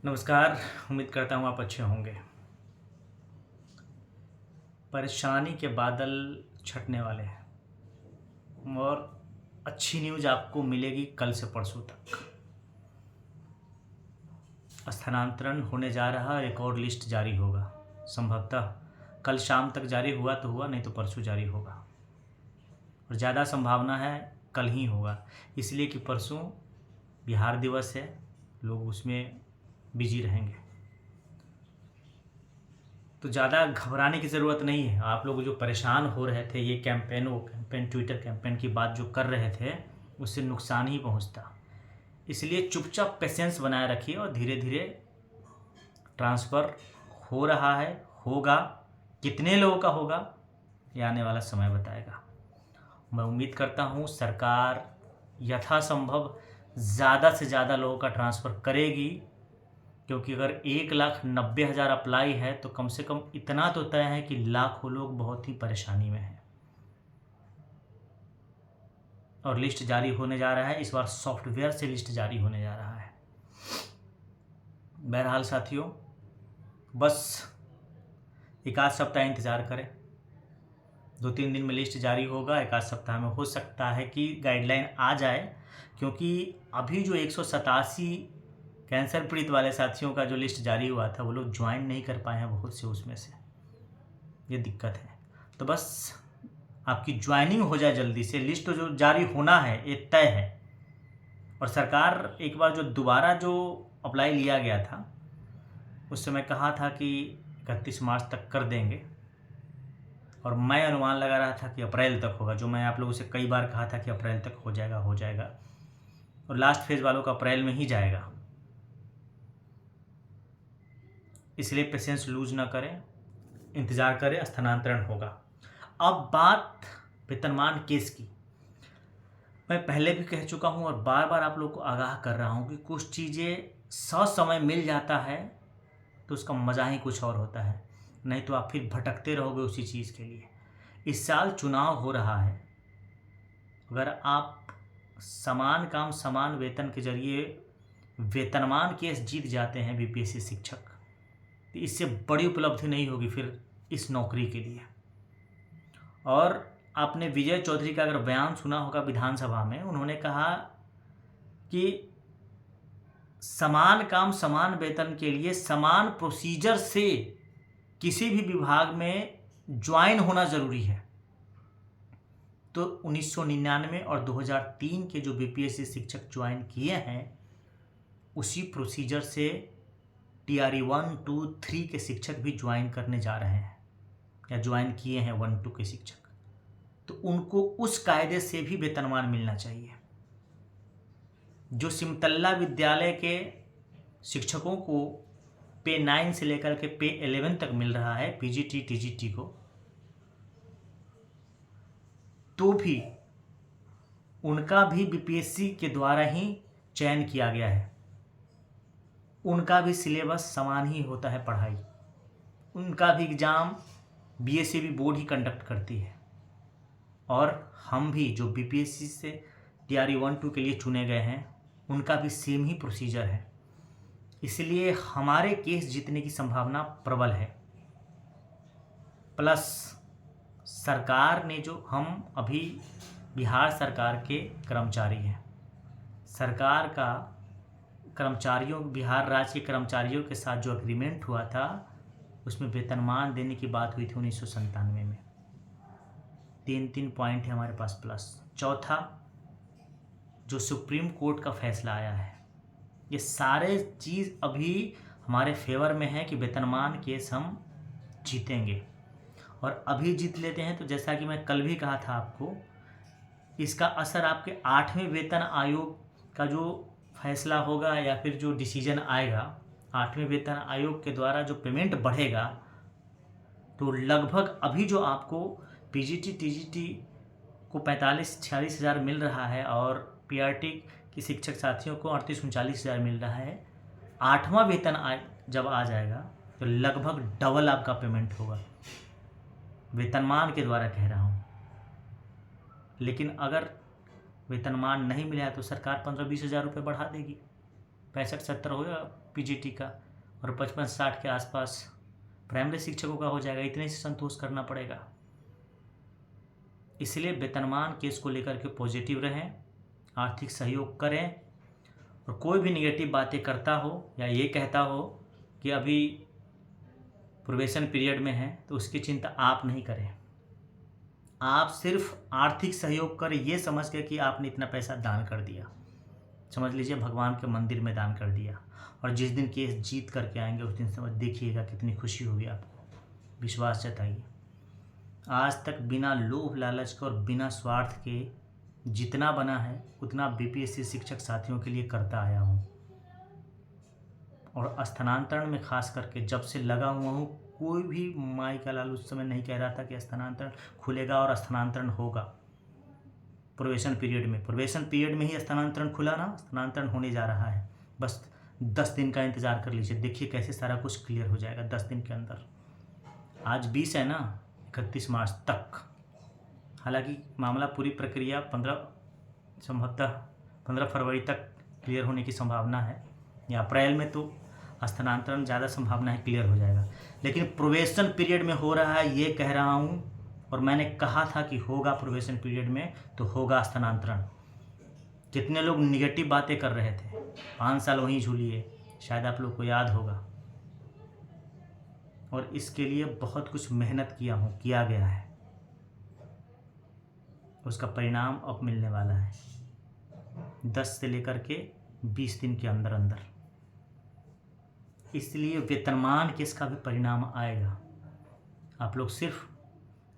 नमस्कार। उम्मीद करता हूँ आप अच्छे होंगे। परेशानी के बादल छटने वाले हैं और अच्छी न्यूज़ आपको मिलेगी कल से परसों तक। स्थानांतरण होने जा रहा है, एक और लिस्ट जारी होगा। संभवतः कल शाम तक जारी हुआ तो हुआ, नहीं तो परसों जारी होगा और ज़्यादा संभावना है कल ही होगा, इसलिए कि परसों बिहार दिवस है, लोग उसमें बिजी रहेंगे। तो ज़्यादा घबराने की ज़रूरत नहीं है। आप लोग जो परेशान हो रहे थे, ये कैंपेन वो कैंपेन, ट्विटर कैंपेन की बात जो कर रहे थे, उससे नुकसान ही पहुंचता। इसलिए चुपचाप पेशेंस बनाए रखिए और धीरे धीरे ट्रांसफ़र हो रहा है, होगा। कितने लोगों का होगा ये आने वाला समय बताएगा। मैं उम्मीद करता हूँ सरकार यथासंभव ज़्यादा से ज़्यादा लोगों का ट्रांसफ़र करेगी, क्योंकि अगर 1,90,000 अप्लाई है तो कम से कम इतना तो तय है कि लाखों लोग बहुत ही परेशानी में हैं। और लिस्ट जारी होने जा रहा है, इस बार सॉफ्टवेयर से लिस्ट जारी होने जा रहा है। बहरहाल साथियों, बस एक आध सप्ताह इंतज़ार करें। 2-3 दिन में लिस्ट जारी होगा। एक आध सप्ताह में हो सकता है कि गाइडलाइन आ जाए, क्योंकि अभी जो 187 कैंसर पीड़ित वाले साथियों का जो लिस्ट जारी हुआ था, वो लोग ज्वाइन नहीं कर पाए हैं बहुत से, उसमें से ये दिक्कत है। तो बस आपकी ज्वाइनिंग हो जाए जल्दी से। लिस्ट तो जो जारी होना है ये तय है, और सरकार एक बार जो दोबारा जो अप्लाई लिया गया था, उस समय कहा था कि 31 मार्च तक कर देंगे, और मैं अनुमान लगा रहा था कि अप्रैल तक होगा। जो मैं आप लोगों से कई बार कहा था कि अप्रैल तक हो जाएगा, हो जाएगा, और लास्ट फेज़ वालों का अप्रैल में ही जाएगा। इसलिए पेशेंस लूज ना करें, इंतज़ार करें, स्थानांतरण होगा। अब बात वेतनमान केस की। मैं पहले भी कह चुका हूँ और बार बार आप लोग को आगाह कर रहा हूँ कि कुछ चीज़ें ससमय मिल जाता है तो उसका मज़ा ही कुछ और होता है, नहीं तो आप फिर भटकते रहोगे उसी चीज़ के लिए। इस साल चुनाव हो रहा है। अगर आप समान काम समान वेतन के जरिए वेतनमान केस जीत जाते हैं बीपीएससी शिक्षक, तो इससे बड़ी उपलब्धि नहीं होगी फिर इस नौकरी के लिए। और आपने विजय चौधरी का अगर बयान सुना होगा विधानसभा में, उन्होंने कहा कि समान काम समान वेतन के लिए समान प्रोसीजर से किसी भी विभाग में ज्वाइन होना ज़रूरी है। तो 1999 और 2003 के जो बीपीएससी शिक्षक ज्वाइन किए हैं, उसी प्रोसीजर से TRE 1, 2, 3 के शिक्षक भी ज्वाइन करने जा रहे हैं या ज्वाइन किए हैं 1, 2 के शिक्षक। तो उनको उस कायदे से भी वेतनमान मिलना चाहिए। जो सिमतल्ला विद्यालय के शिक्षकों को पे 9 से लेकर के पे 11 तक मिल रहा है पीजीटी टीजीटी को, तो भी उनका भी बीपीएससी के द्वारा ही चयन किया गया है। उनका भी सिलेबस समान ही होता है पढ़ाई, उनका भी एग्ज़ाम बीएससी भी बोर्ड ही कंडक्ट करती है, और हम भी जो बीपीएससी से TRE 1, 2 के लिए चुने गए हैं, उनका भी सेम ही प्रोसीजर है। इसलिए हमारे केस जीतने की संभावना प्रबल है। प्लस सरकार ने जो, हम अभी बिहार सरकार के कर्मचारी हैं, सरकार का कर्मचारियों, बिहार राज्य के कर्मचारियों के साथ जो एग्रीमेंट हुआ था, उसमें वेतनमान देने की बात हुई थी 1997 में। 3 पॉइंट है हमारे पास प्लस। चौथा, जो सुप्रीम कोर्ट का फैसला आया है, ये सारे चीज़ अभी हमारे फेवर में है कि वेतनमान केस हम जीतेंगे। और अभी जीत लेते हैं तो जैसा कि मैं कल भी कहा था आपको, इसका असर आपके 8वें वेतन आयोग का जो फैसला होगा या फिर जो डिसीजन आएगा, 8वें वेतन आयोग के द्वारा जो पेमेंट बढ़ेगा, तो लगभग अभी जो आपको पीजीटी टीजीटी को 45-46 हज़ार मिल रहा है और पीआरटी के शिक्षक साथियों को 38-39 हज़ार मिल रहा है, 8वां वेतन जब आ जाएगा तो लगभग डबल आपका पेमेंट होगा। वेतनमान के द्वारा कह रहा हूँ। लेकिन अगर वेतनमान नहीं मिला है तो सरकार 15-20 हज़ार रुपये बढ़ा देगी। 65-70 होगा पीजीटी का, और 55-60 के आसपास प्राइमरी शिक्षकों का हो जाएगा। इतने से संतोष करना पड़ेगा। इसलिए वेतनमान केस को लेकर के पॉजिटिव रहें, आर्थिक सहयोग करें, और कोई भी निगेटिव बातें करता हो या ये कहता हो कि अभी प्रोबेशन पीरियड में है, तो उसकी चिंता आप नहीं करें। आप सिर्फ आर्थिक सहयोग करें ये समझ के कि आपने इतना पैसा दान कर दिया, समझ लीजिए भगवान के मंदिर में दान कर दिया, और जिस दिन केस जीत करके आएंगे उस दिन समझ देखिएगा कितनी खुशी होगी आपको। विश्वास जताइए। आज तक बिना लोभ लालच के और बिना स्वार्थ के जितना बना है उतना बीपीएससी शिक्षक साथियों के लिए करता आया हूँ, और स्थानांतरण में खास करके जब से लगा हुआ हूँ, कोई भी माई का लाल उस समय नहीं कह रहा था कि स्थानांतरण खुलेगा और स्थानांतरण होगा। प्रोबेशन पीरियड में ही स्थानांतरण खुला ना, स्थानांतरण होने जा रहा है। बस 10 दिन का इंतज़ार कर लीजिए, देखिए कैसे सारा कुछ क्लियर हो जाएगा 10 दिन के अंदर। आज 20 है ना, 31 मार्च तक, हालांकि मामला पूरी प्रक्रिया 15 फरवरी तक क्लियर होने की संभावना है, या अप्रैल में तो स्थानांतरण ज़्यादा संभावना है क्लियर हो जाएगा। लेकिन प्रोबेशन पीरियड में हो रहा है ये कह रहा हूँ, और मैंने कहा था कि होगा प्रोबेशन पीरियड में तो होगा स्थानांतरण। कितने लोग निगेटिव बातें कर रहे थे, 5 साल वहीं झूलिए, शायद आप लोग को याद होगा। और इसके लिए बहुत कुछ मेहनत किया गया है, उसका परिणाम अब मिलने वाला है 10 से लेकर के 20 दिन के अंदर अंदर। इसलिए वेतनमान केस का भी परिणाम आएगा। आप लोग सिर्फ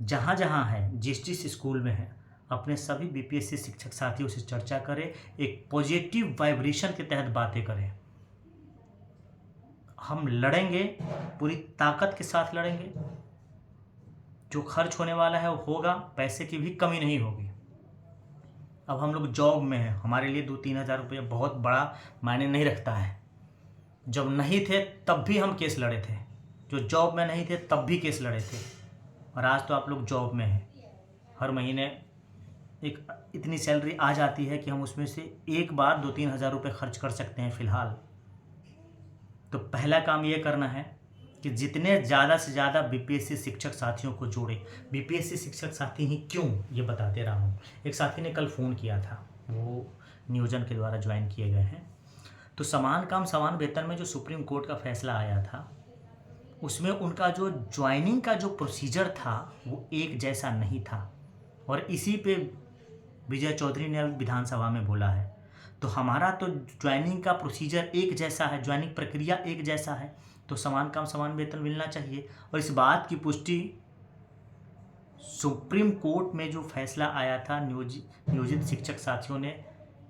जहाँ जहाँ है, जिस स्कूल में है, अपने सभी बीपीएससी शिक्षक साथियों से चर्चा करें, एक पॉजिटिव वाइब्रेशन के तहत बातें करें। हम लड़ेंगे, पूरी ताकत के साथ लड़ेंगे। जो खर्च होने वाला है वो होगा, पैसे की भी कमी नहीं होगी। अब हम लोग जॉब में हैं, हमारे लिए 2-3 हज़ार रुपये बहुत बड़ा मायने नहीं रखता है। जब नहीं थे तब भी हम केस लड़े थे, जो जॉब में नहीं थे तब भी केस लड़े थे, और आज तो आप लोग जॉब में हैं। हर महीने एक इतनी सैलरी आ जाती है कि हम उसमें से एक बार 2-3 हज़ार रुपये खर्च कर सकते हैं फ़िलहाल। तो पहला काम ये करना है कि जितने ज़्यादा से ज़्यादा बीपीएससी शिक्षक साथियों को जोड़े। बीपीएससी शिक्षक साथी ही क्यों, ये बताते रहा हूँ। एक साथी ने कल फ़ोन किया था, वो नियोजन के द्वारा ज्वाइन किए गए हैं। तो समान काम समान वेतन में जो सुप्रीम कोर्ट का फैसला आया था, उसमें उनका जो ज्वाइनिंग का जो प्रोसीजर था वो एक जैसा नहीं था, और इसी पे विजय चौधरी ने विधानसभा में बोला है। तो हमारा तो ज्वाइनिंग का प्रोसीजर एक जैसा है, ज्वाइनिंग प्रक्रिया एक जैसा है, तो समान काम समान वेतन मिलना चाहिए। और इस बात की पुष्टि सुप्रीम कोर्ट में जो फैसला आया था, नियोजित शिक्षक साथियों ने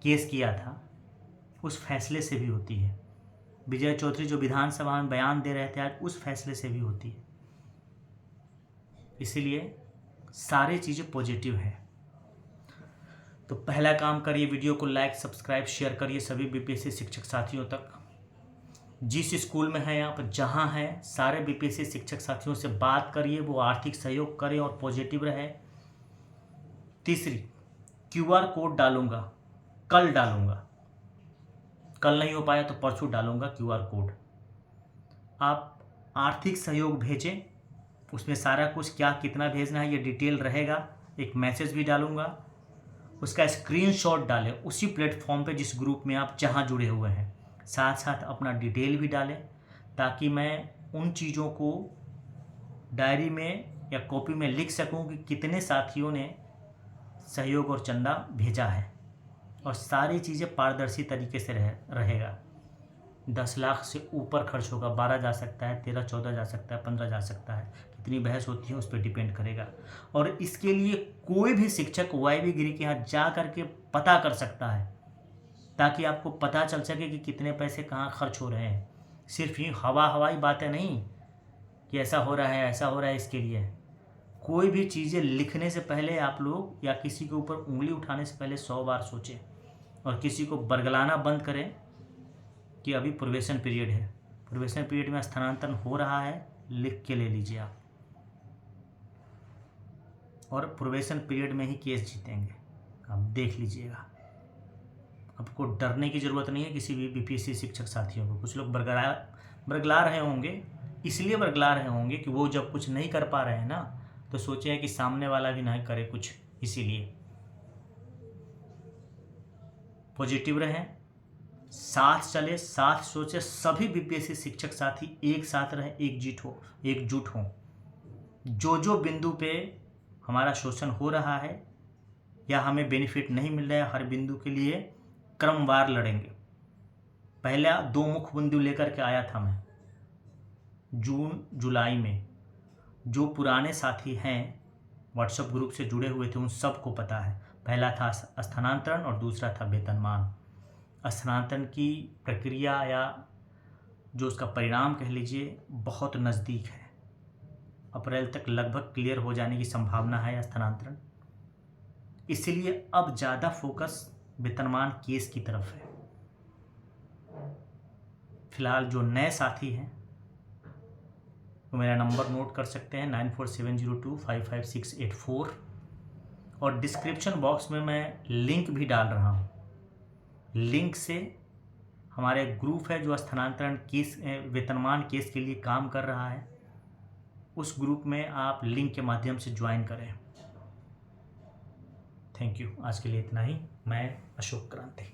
केस किया था, उस फैसले से भी होती है। विजय चौधरी जो विधानसभा में बयान दे रहे थे आज, उस फैसले से भी होती है। इसीलिए सारी चीज़ें पॉजिटिव हैं। तो पहला काम करिए, वीडियो को लाइक सब्सक्राइब शेयर करिए सभी बीपीएससी शिक्षक साथियों तक। जिस स्कूल में है आप, जहाँ हैं, सारे बीपीएससी शिक्षक साथियों से बात करिए, वो आर्थिक सहयोग करें और पॉजिटिव रहे। तीसरी, क्यूआर कोड डालूंगा, कल डालूंगा, कल नहीं हो पाया तो परसों डालूंगा क्यूआर कोड। आप आर्थिक सहयोग भेजें, उसमें सारा कुछ क्या कितना भेजना है ये डिटेल रहेगा। एक मैसेज भी डालूंगा, उसका स्क्रीनशॉट डालें उसी प्लेटफॉर्म पे जिस ग्रुप में आप जहाँ जुड़े हुए हैं। साथ साथ अपना डिटेल भी डालें, ताकि मैं उन चीज़ों को डायरी में या कॉपी में लिख सकूं कि कितने साथियों ने सहयोग और चंदा भेजा है, और सारी चीज़ें पारदर्शी तरीके से रहेगा। 10 लाख से ऊपर खर्च होगा, 12 जा सकता है, 13, 14 जा सकता है, 15 जा सकता है, कितनी बहस होती है उस पर डिपेंड करेगा। और इसके लिए कोई भी शिक्षक वाईवी गिरी के यहाँ जा करके पता कर सकता है, ताकि आपको पता चल सके कि कितने पैसे कहाँ खर्च हो रहे हैं। सिर्फ ये हवाई बातें नहीं कि ऐसा हो रहा है ऐसा हो रहा है। इसके लिए कोई भी चीज़ें लिखने से पहले आप लोग, या किसी के ऊपर उंगली उठाने से पहले 100 बार सोचें, और किसी को बरगलाना बंद करें कि अभी प्रोबेशन पीरियड है, प्रोबेशन पीरियड में स्थानांतरण हो रहा है, लिख के ले लीजिए आप, और प्रोबेशन पीरियड में ही केस जीतेंगे, आप देख लीजिएगा। आपको डरने की ज़रूरत नहीं है किसी भी बीपीएससी शिक्षक साथियों को। कुछ लोग बरगला रहे होंगे, इसलिए बरगला रहे होंगे कि वो जब कुछ नहीं कर पा रहे हैं ना, तो सोचे हैं कि सामने वाला भी ना करे कुछ, इसीलिए पॉजिटिव रहें, साथ चले, साथ सोचे, सभी बीपीएससी शिक्षक साथी एक साथ रहें, एकजुट हों। जो बिंदु पे हमारा शोषण हो रहा है या हमें बेनिफिट नहीं मिल रहा है, हर बिंदु के लिए क्रमवार लड़ेंगे। पहला 2 मुख्य बिंदु लेकर के आया था मैं जून जुलाई में। जो पुराने साथी हैं व्हाट्सएप ग्रुप से जुड़े हुए थे उन सबको पता है। पहला था स्थानांतरण और दूसरा था वेतनमान। स्थानांतरण की प्रक्रिया या जो उसका परिणाम कह लीजिए बहुत नज़दीक है, अप्रैल तक लगभग क्लियर हो जाने की संभावना है स्थानांतरण। इसलिए अब ज़्यादा फोकस वेतनमान केस की तरफ है। फिलहाल जो नए साथी हैं वो मेरा नंबर नोट कर सकते हैं 9470255684, और डिस्क्रिप्शन बॉक्स में मैं लिंक भी डाल रहा हूँ। लिंक से हमारे ग्रुप है जो स्थानांतरण केस वेतनमान केस के लिए काम कर रहा है, उस ग्रुप में आप लिंक के माध्यम से ज्वाइन करें। Thank you. आज के लिए इतना ही। मैं अशोक क्रांति।